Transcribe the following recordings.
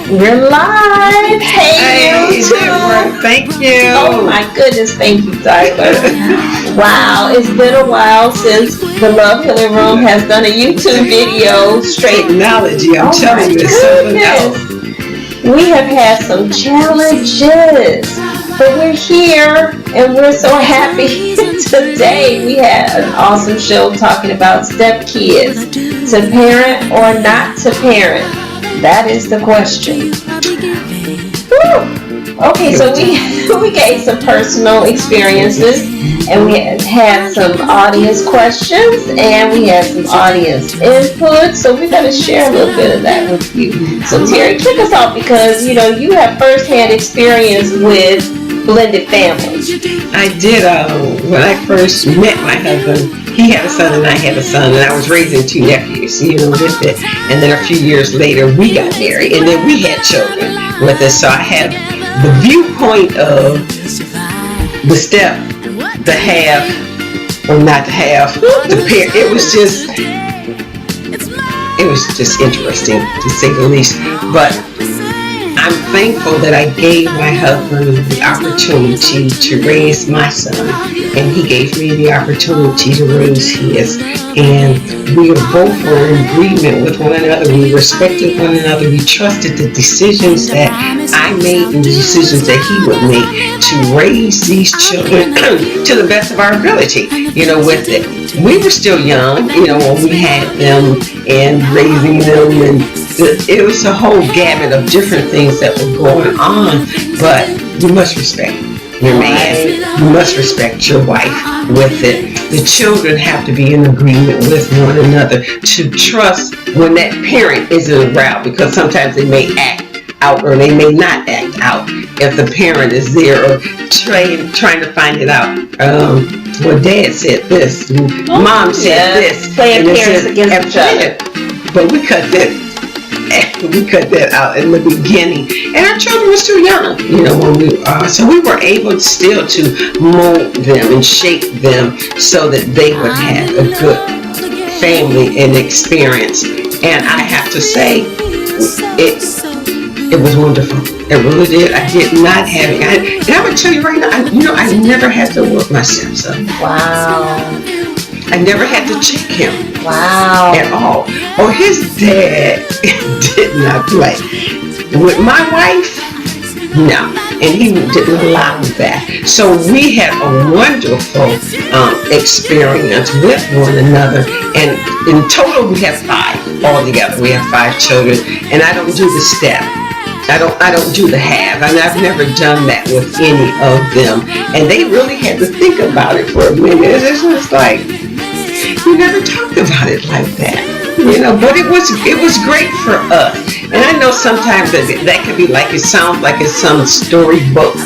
We're live. Hey, YouTube. Thank you. Oh my goodness, thank you, Tyler. Wow, it's been a while since the Love Healing Room has done a YouTube video. Straight technology, I'm telling you, it's something else. We have had some challenges, but we're here and we're so happy. Today we had an awesome show talking about stepkids. To parent or not to parent? That is the question. Woo. Okay, so we gave some personal experiences, and we had some audience questions, and we had some audience input. So we're going to share a little bit of that with you. So Terry, kick us off because you have firsthand experience with blended families. I did. When I first met my husband, he had a son and I had a son, and I was raising two nephews, with it. And then a few years later, we got married, and then we had children with us. So I had the viewpoint of the step, the half, or not the half, the pair. It was just interesting, to say the least. But I'm thankful that I gave my husband the opportunity to raise my son, and he gave me the opportunity to raise his. And we both were in agreement with one another. We respected one another. We trusted the decisions that I made and the decisions that he would make to raise these children to the best of our ability. With it, we were still young, when we had them and raising them, and it was a whole gamut of different things that were going on. But you must respect your man. You must respect your wife with it. The children have to be in agreement with one another to trust when that parent isn't around, because sometimes they may act out or they may not act out if the parent is there, or trying to find it out. Well, Dad said this, Mom said this, playing parents against each other. But we cut that out in the beginning, and our children were still young, when we so we were able still to mold them and shape them so that they would have a good family and experience. And I have to say, it was wonderful. It really did. I did not have it. And I'm gonna tell you right now, I never had to work my stepson. Wow. I never had to check him. Wow. At all. Or his dad did not play. With my wife, no. And he didn't allow that. So we had a wonderful experience with one another. And in total, we have 5 altogether. We have 5 children. And I don't do the step. I don't do the half, and I've never done that with any of them. And they really had to think about it for a minute. It's just like, we never talked about it like that, But it was great for us. And I know sometimes that could be like, it sounds like it's some storybook,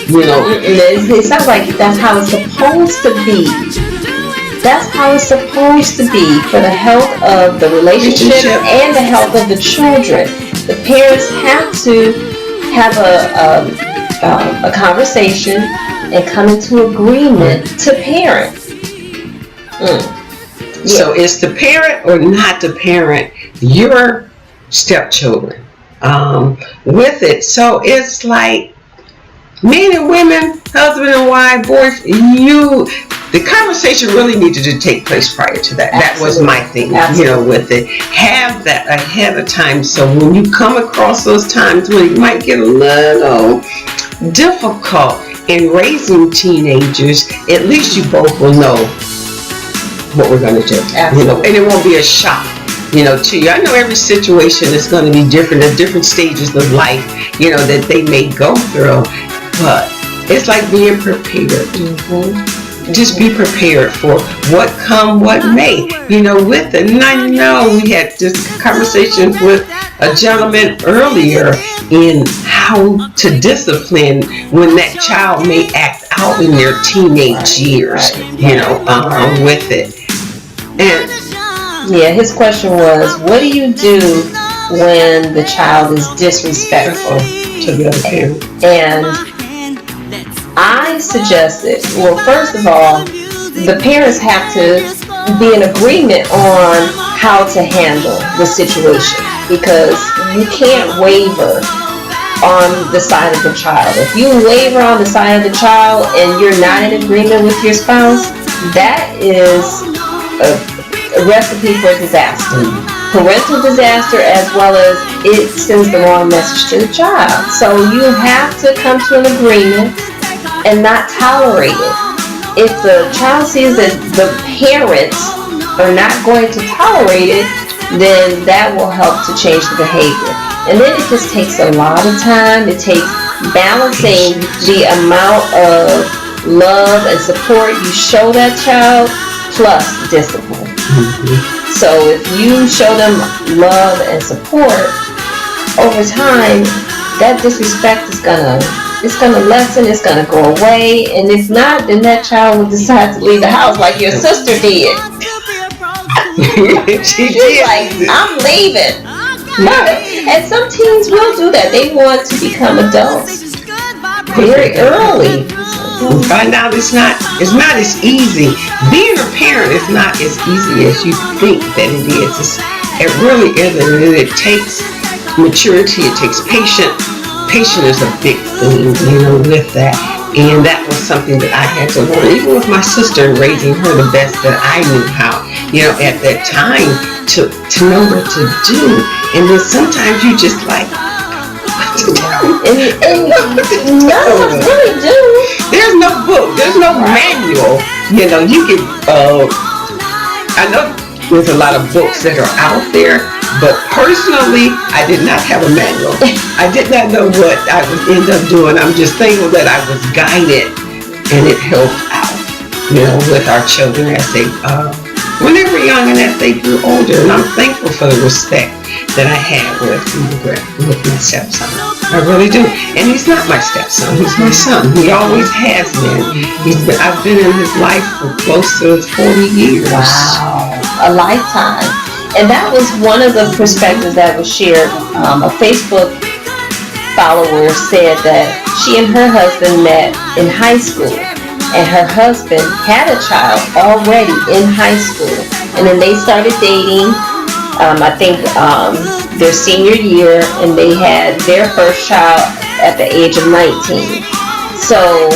It sounds like that's how it's supposed to be. That's how it's supposed to be for the health of the relationship and the health of the children. The parents have to have a conversation and come into agreement to parent. So it's to parent or not to parent your stepchildren with it. So it's like men and women, husband and wife, boys, the conversation really needed to take place prior to that. Absolutely. That was my thing, with it. Have that ahead of time, so when you come across those times when it might get a little difficult in raising teenagers, at least you both will know what we're going to do. Absolutely. And it won't be a shock, to you. I know every situation is going to be different at different stages of life, that they may go through, but it's like being prepared. Mm-hmm. Just be prepared for what may, with it. And I know we had this conversation with a gentleman earlier in how to discipline when that child may act out in their teenage years, with it. And his question was, what do you do when the child is disrespectful to the other parent? And I suggested, well, first of all, the parents have to be in agreement on how to handle the situation, because you can't waver on the side of the child. If you waver on the side of the child and you're not in agreement with your spouse, that is a recipe for disaster. Parental disaster, as well as it sends the wrong message to the child. So you have to come to an agreement and not tolerate it. If the child sees that the parents are not going to tolerate it, then that will help to change the behavior. And then it just takes a lot of time. It takes balancing the amount of love and support you show that child plus discipline. So if you show them love and support, over time, that disrespect is gonna lessen, it's gonna go away, and if not, then that child will decide to leave the house like your sister did. She's like, I'm leaving. And some teens will do that. They want to become adults very early. We find out it's not as easy. Being a parent is not as easy as you think that it is. It really isn't. And it takes maturity. It takes patience. Patience is a big thing, with that. And that was something that I had to learn, even with my sister, raising her the best that I knew how, at that time, to know what to do. And then sometimes you just like, what to do? And none of us really do. There's no book. There's no manual. You can, I know there's a lot of books that are out there, but personally, I did not have a manual. I did not know what I would end up doing. I'm just thankful that I was guided, and it helped out, with our children as they, when they were young and as they grew older. And I'm thankful for the respect that I had with my stepson. I really do. And he's not my stepson. He's my son. He always has been. I've been in his life for close to 40 years. Wow. A lifetime. And that was one of the perspectives that was shared. A Facebook follower said that she and her husband met in high school, and her husband had a child already in high school, and then they started dating. I think their senior year, and they had their first child at the age of 19. So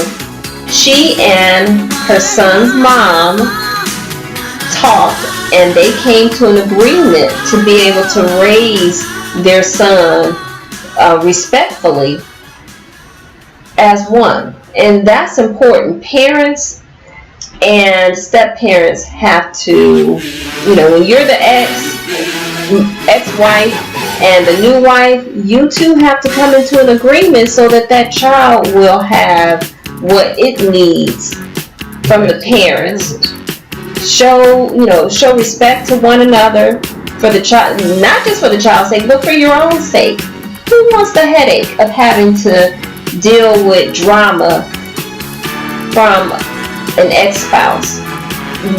she and her son's mom talked, and they came to an agreement to be able to raise their son respectfully as one. And that's important. Parents and step-parents have to, when you're the ex-wife and the new wife, you two have to come into an agreement so that child will have what it needs from the parents. Show respect to one another for the child, not just for the child's sake, but for your own sake. Who wants the headache of having to deal with drama from an ex-spouse?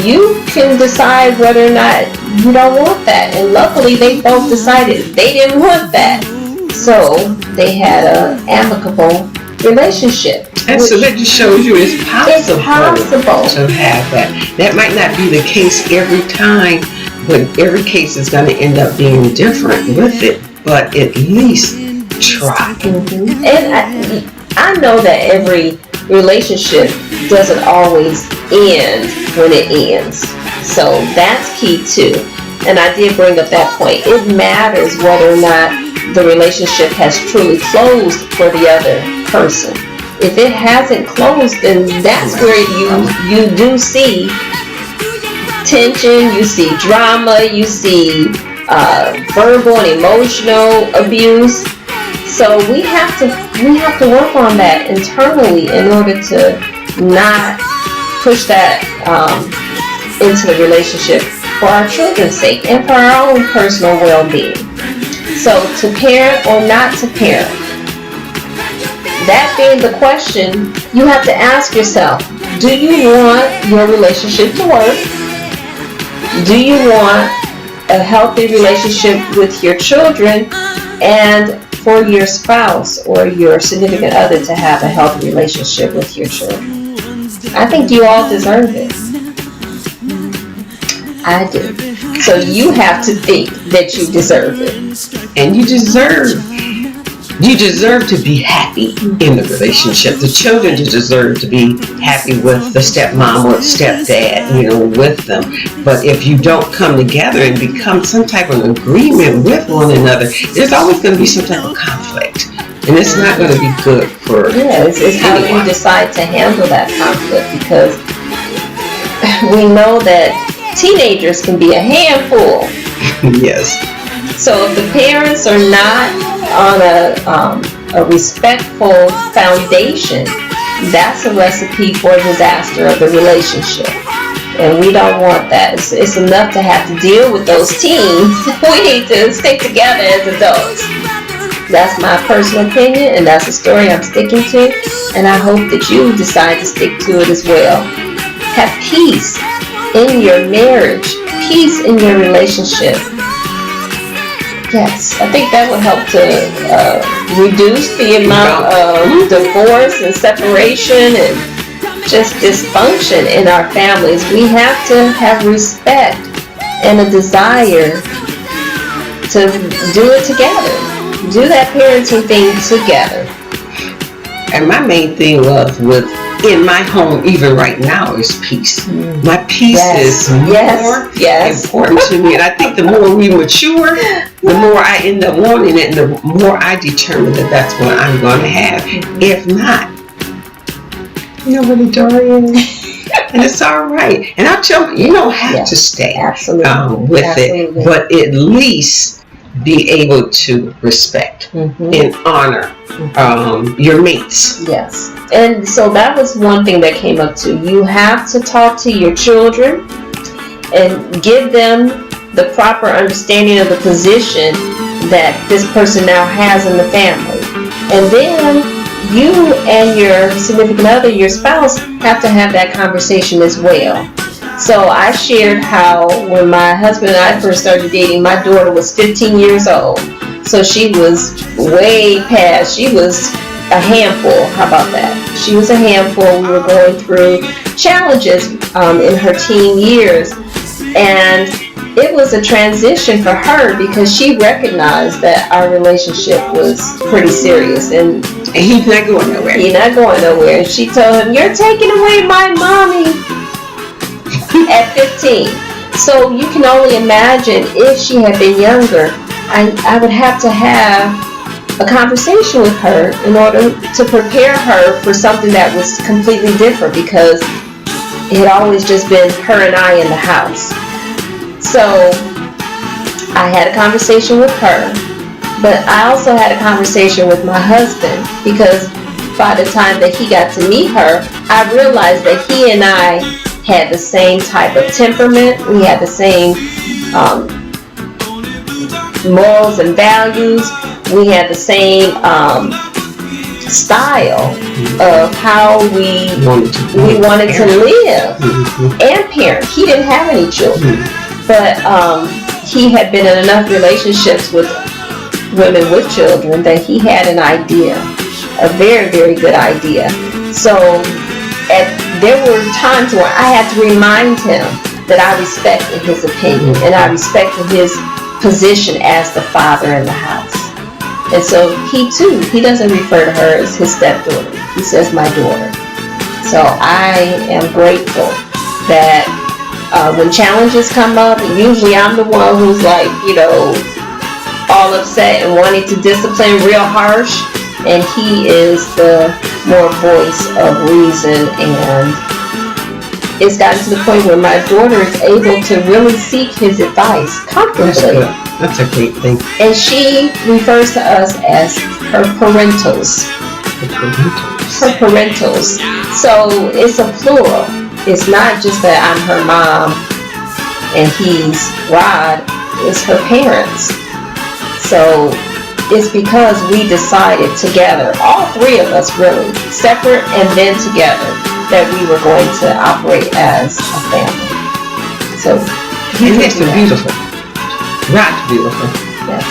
You can decide whether or not you don't want that. And luckily, they both decided they didn't want that. So they had an amicable relationship. And so that just shows you it's possible to have that. That might not be the case every time, but every case is going to end up being different with it. But at least try. Mm-hmm. And I know that every relationship doesn't always end when it ends. So that's key too. And I did bring up that point. It matters whether or not the relationship has truly closed for the other person. If it hasn't closed, then that's where you do see tension, you see drama, you see verbal and emotional abuse. So we have to work on that internally in order to not push that into the relationship for our children's sake and for our own personal well-being. So to parent or not to parent, that being the question, you have to ask yourself, do you want your relationship to work? Do you want a healthy relationship with your children, and for your spouse or your significant other to have a healthy relationship with your children? I think you all deserve it. I do. So you have to think that you deserve it. And you deserve to be happy in the relationship. The children deserve to be happy with the stepmom or stepdad, with them. But if you don't come together and become some type of agreement with one another, there's always going to be some type of conflict. And it's not going to be good for it's how you decide to handle that conflict, because we know that teenagers can be a handful. Yes. So if the parents are not on a respectful foundation, that's a recipe for disaster of the relationship. And we don't want that. It's enough to have to deal with those teens. We need to stick together as adults. That's my personal opinion, and that's a story I'm sticking to. And I hope that you decide to stick to it as well. Have peace in your marriage, peace in your relationship. Yes, I think that will help to reduce the amount of divorce and separation and just dysfunction in our families. We have to have respect and a desire to do it together. Do that parenting thing together. And my main thing was in my home, even right now, is peace. My peace is more important to me. And I think the more we mature, the more I end up wanting it, and the more I determine that that's what I'm going to have. If not, really, Dorian, and it's all right. And I'll tell you, you don't have to stay with it, but at least be able to respect and honor your mates. Yes. And so that was one thing that came up too. You have to talk to your children and give them the proper understanding of the position that this person now has in the family. And then you and your significant other, your spouse, have to have that conversation as well. So I shared how when my husband and I first started dating, my daughter was 15 years old. So she was way past. She was a handful. How about that? She was a handful. We were going through challenges in her teen years. And it was a transition for her because she recognized that our relationship was pretty serious. And he's not going nowhere. He's not going nowhere. And she told him, "You're taking away my mommy." At 15. So you can only imagine if she had been younger, I would have to have a conversation with her in order to prepare her for something that was completely different, because it had always just been her and I in the house. So I had a conversation with her, but I also had a conversation with my husband, because by the time that he got to meet her, I realized that he and I had the same type of temperament. We had the same morals and values. We had the same style of how we wanted to live and parent. He didn't have any children, but he had been in enough relationships with women with children that he had an idea, a very, very good idea. So there were times where I had to remind him that I respected his opinion and I respected his position as the father in the house. And so he doesn't refer to her as his stepdaughter. He says my daughter. So I am grateful that when challenges come up, usually I'm the one who's like, all upset and wanting to discipline real harsh. And he is the more voice of reason, and it's gotten to the point where my daughter is able to really seek his advice comfortably. That's a great thing. And she refers to us as her parentals. Her parentals. So it's a plural. It's not just that I'm her mom and he's Rod. It's her parents. So it's because we decided together, all three of us really, separate and then together, that we were going to operate as a family. So it's beautiful. Rod's beautiful. Yes,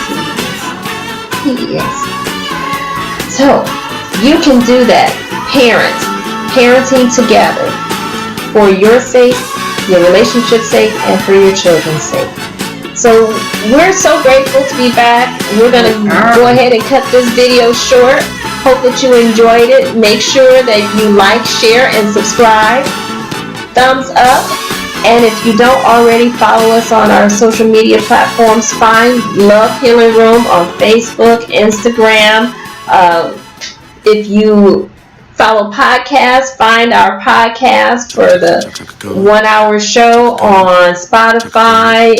he is. So you can do that. Parenting together for your sake your relationship's sake and for your children's sake. So we're so grateful to be back. We're going to go ahead and cut this video short. Hope that you enjoyed it. Make sure that you like, share, and subscribe. Thumbs up. And if you don't already follow us on our social media platforms, find Love Healing Room on Facebook, Instagram. If you follow podcasts, find our podcast for the 1 hour show on Spotify.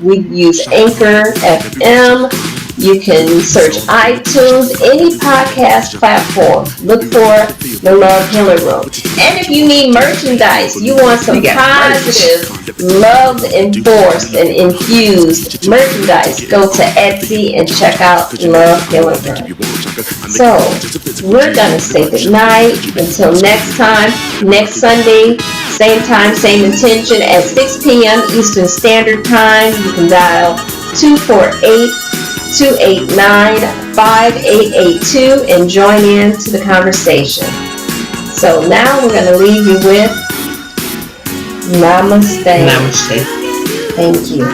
We use Anchor FM. You can search iTunes, any podcast platform. Look for the Love Healing Room. And if you need merchandise, you want some positive, love-enforced and infused merchandise, go to Etsy and check out Love Healing Room. So, we're going to say goodnight until next time, next Sunday, same time, same intention at 6 p.m. Eastern Standard Time. You can dial 248-289-5882 and join in to the conversation. So now we're going to leave you with Namaste. Namaste. Thank you.